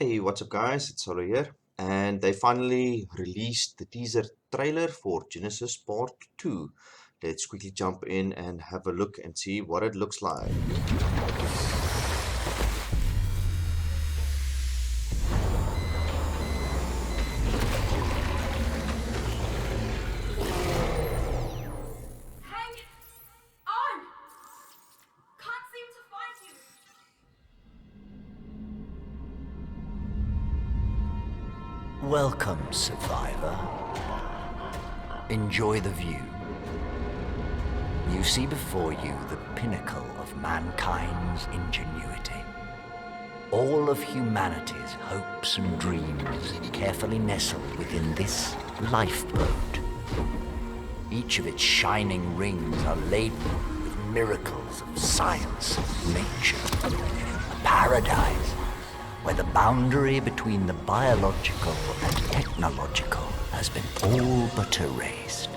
Hey, what's up guys? It's Solo here. And they finally released the teaser trailer for Genesis Part 2. Let's quickly jump in and have a look and see what it looks like. Hang on! Can't seem to find you. Welcome, survivor. Enjoy the view. You see before you the pinnacle of mankind's ingenuity. All of humanity's hopes and dreams carefully nestled within this lifeboat. Each of its shining rings are laden with miracles of science and nature. A paradise where the boundary between the biological and technological has been all but erased.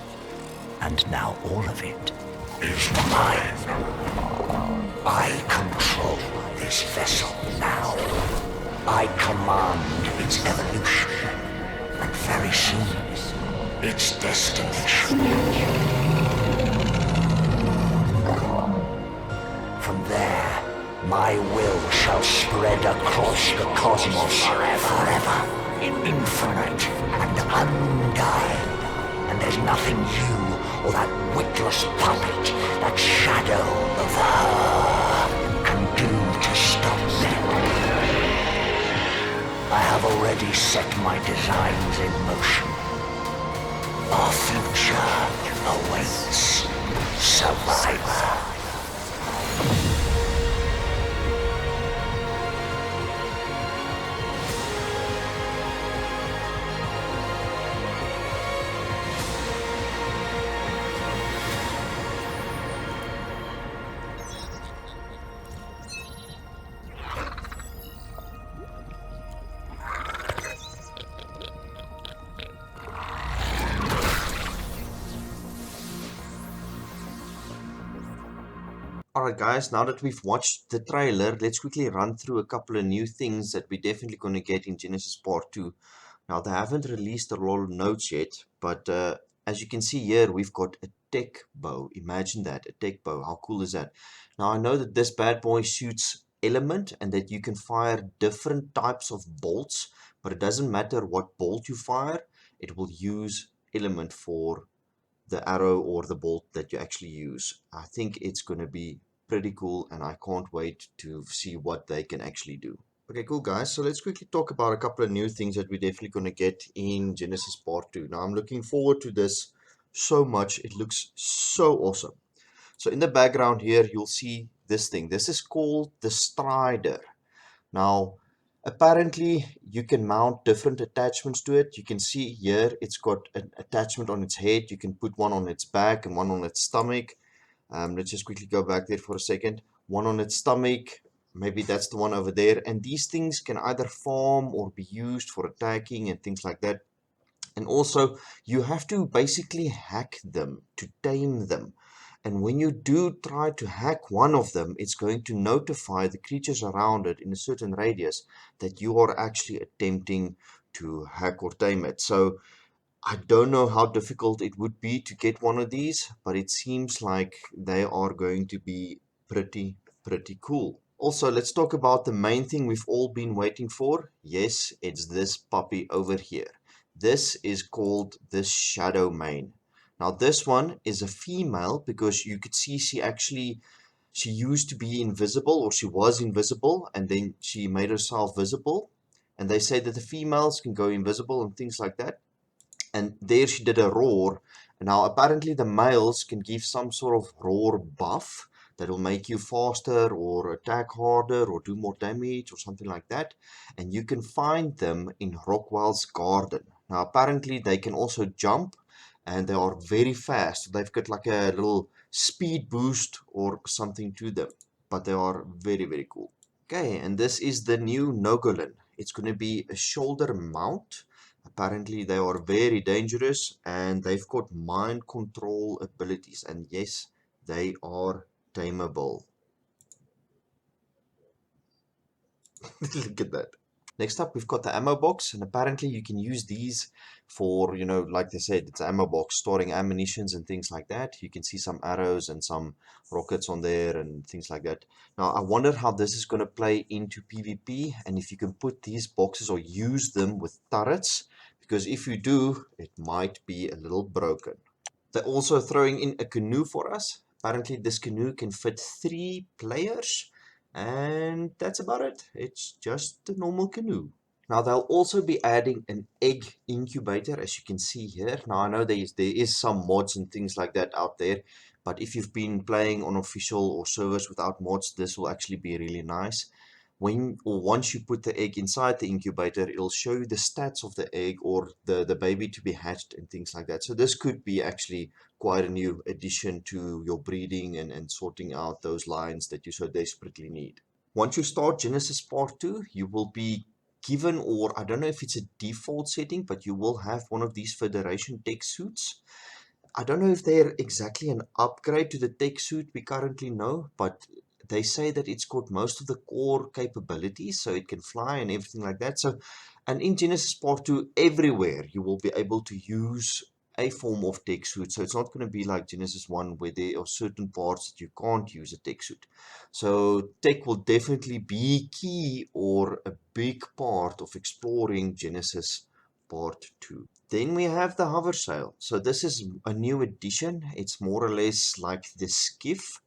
And now all of it is mine. I control this vessel now. I command its evolution, and very soon, its destination. From there, my will shall spread across the cosmos forever, infinite and undying. And there's nothing you or that witless puppet, that shadow of her, can do to stop me. I have already set my designs in motion. Our future awaits, survivor. Alright guys, now that we've watched the trailer, let's quickly run through a couple of new things that we're definitely going to get in Genesis Part 2. Now they haven't released a lot of notes yet, but as you can see here, we've got a tech bow. Imagine that, a tech bow. How cool is that? Now I know that this bad boy shoots element and that you can fire different types of bolts, but it doesn't matter what bolt you fire, it will use element for the arrow or the bolt that you actually use. I think it's going to be pretty cool and I can't wait to see what they can actually do. Okay, cool guys, so let's quickly talk about a couple of new things that we're definitely going to get in Genesis Part 2. Now I'm looking forward to this so much. It looks so awesome. So in the background here you'll see this thing. This is called the Strider. Now apparently you can mount different attachments to it. You can see here it's got an attachment on its head. You can put one on its back and one on its stomach. Let's just quickly go back there for a second. One on its stomach, maybe that's the one over there. And these things can either farm or be used for attacking and things like that. And also you have to basically hack them to tame them. And when you do try to hack one of them, it's going to notify the creatures around it in a certain radius that you are actually attempting to hack or tame it. So I don't know how difficult it would be to get one of these, but it seems like they are going to be pretty cool. Also, let's talk about the main thing we've all been waiting for. Yes, it's this puppy over here. This is called the Shadow Mane. Now this one is a female because you could see she used to be invisible, or she was invisible and then she made herself visible. And they say that the females can go invisible and things like that. And there she did a roar. Now apparently the males can give some sort of roar buff that will make you faster or attack harder or do more damage or something like that. And you can find them in Rockwell's garden. Now apparently they can also jump and they are very fast. They've got like a little speed boost or something to them, but they are very cool. Okay, and this is the new Nogolin. It's going to be a shoulder mount. Apparently they are very dangerous and they've got mind control abilities, and yes, they are tameable. Look at that. Next up, we've got the ammo box, and apparently you can use these for, like they said, it's an ammo box storing ammunitions and things like that. You can see some arrows and some rockets on there and things like that. Now, I wonder how this is going to play into PvP, and if you can put these boxes or use them with turrets, because if you do, it might be a little broken. They're also throwing in a canoe for us. Apparently this canoe can fit 3 players, and that's about it. It's just a normal canoe. Now they'll also be adding an egg incubator, as you can see here. Now I know there is some mods and things like that out there, but if you've been playing on official or servers without mods, this will actually be really nice. Once you put the egg inside the incubator, it'll show you the stats of the egg or the baby to be hatched and things like that. So this could be actually quite a new addition to your breeding and sorting out those lines that you so desperately need. Once you start Genesis Part 2, you will be given, or I don't know if it's a default setting, but you will have one of these Federation tech suits. I don't know if they're exactly an upgrade to the tech suit we currently know, but they say that it's got most of the core capabilities, so it can fly and everything like that. So, and in Genesis Part 2, everywhere you will be able to use a form of tech suit. So it's not going to be like Genesis 1 where there are certain parts that you can't use a tech suit. So tech will definitely be key or a big part of exploring Genesis Part 2. Then we have the hover sail. So this is a new addition. It's more or less like the skiff.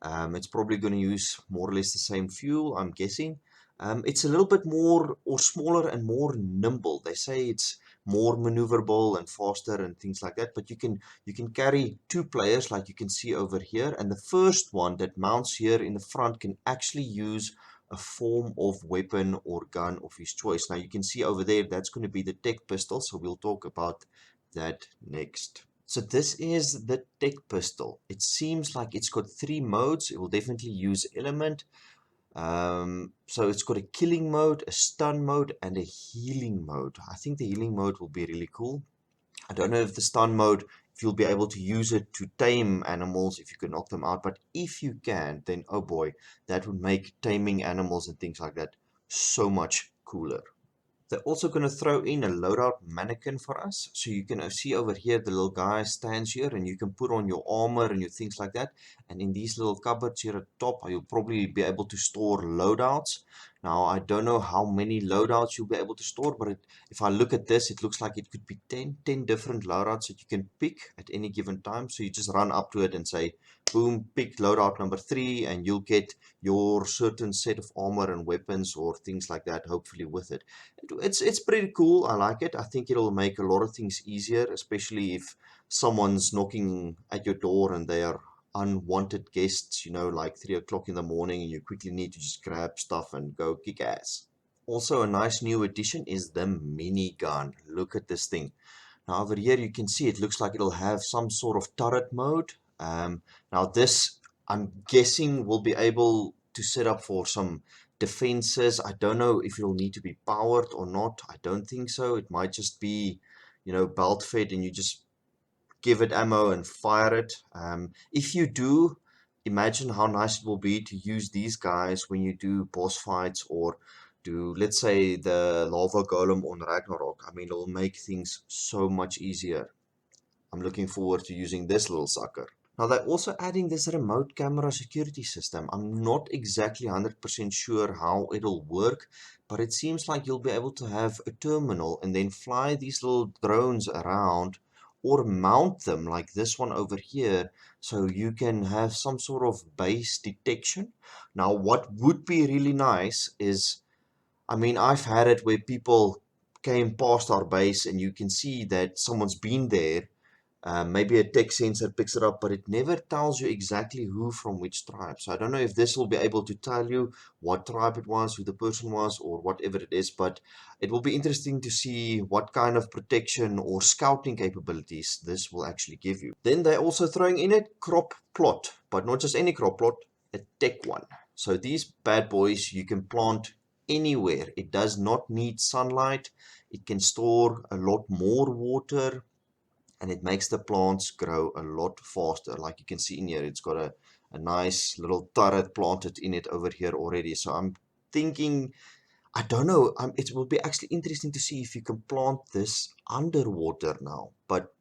It's probably going to use more or less the same fuel, I'm guessing. It's a little bit more or smaller and more nimble. They say it's more maneuverable and faster and things like that. But you can carry 2 players, like you can see over here. And the first one that mounts here in the front can actually use a form of weapon or gun of his choice. Now you can see over there that's going to be the tech pistol. So we'll talk about that next. So this is the tech pistol. It seems like it's got 3 modes. It will definitely use element. So it's got a killing mode, a stun mode, and a healing mode. I think the healing mode will be really cool. I don't know if the stun mode, if you'll be able to use it to tame animals, if you can knock them out. But if you can, then oh boy, that would make taming animals and things like that so much cooler. They're also going to throw in a loadout mannequin for us. So you can see over here, the little guy stands here and you can put on your armor and your things like that. And in these little cupboards here at the top, you'll probably be able to store loadouts. Now, I don't know how many loadouts you'll be able to store, but if I look at this, it looks like it could be 10 different loadouts that you can pick at any given time. So you just run up to it and say, boom, pick loadout number 3, and you'll get your certain set of armor and weapons or things like that, hopefully with it. It's pretty cool. I like it. I think it'll make a lot of things easier, especially if someone's knocking at your door and they are unwanted guests, like 3 o'clock in the morning, and you quickly need to just grab stuff and go kick ass. Also, a nice new addition is the minigun. Look at this thing. Now over here you can see it looks like it'll have some sort of turret mode. Now this, I'm guessing, will be able to set up for some defenses. I don't know if it'll need to be powered or not. I don't think so. It might just be, belt fed and you just give it ammo and fire it. If you do, imagine how nice it will be to use these guys when you do boss fights or do, let's say, the lava golem on Ragnarok. I mean, it'll make things so much easier. I'm looking forward to using this little sucker. Now they're also adding this remote camera security system. I'm not exactly 100% sure how it'll work, but it seems like you'll be able to have a terminal and then fly these little drones around or mount them like this one over here so you can have some sort of base detection. Now what would be really nice is, I mean, I've had it where people came past our base and you can see that someone's been there. Maybe a text sensor picks it up, but it never tells you exactly who from which tribe. So I don't know if this will be able to tell you what tribe it was, who the person was, or whatever it is, but it will be interesting to see what kind of protection or scouting capabilities this will actually give you. Then they're also throwing in a crop plot, but not just any crop plot, a tech one. So these bad boys you can plant anywhere. It does not need sunlight. It can store a lot more water, and it makes the plants grow a lot faster. Like you can see in here, it's got a nice little turret planted in it over here already. So I'm thinking, I don't know. It will be actually interesting to see if you can plant this underwater now. But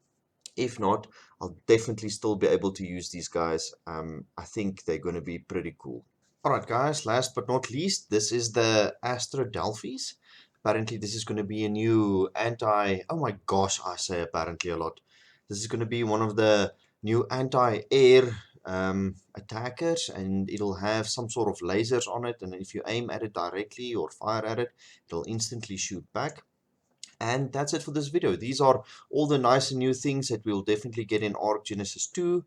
if not, I'll definitely still be able to use these guys. I think they're going to be pretty cool. Alright guys, last but not least, this is the Astrodelphis. Apparently this is going to be a new oh my gosh, I say apparently a lot. This is going to be one of the new anti-air attackers, and it'll have some sort of lasers on it, and if you aim at it directly or fire at it, it'll instantly shoot back. And that's it for this video. These are all the nice and new things that we'll definitely get in Ark Genesis 2.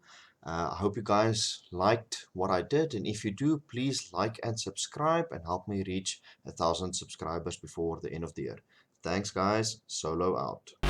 I hope you guys liked what I did, and if you do, please like and subscribe and help me reach 1,000 subscribers before the end of the year. Thanks guys, Solo out.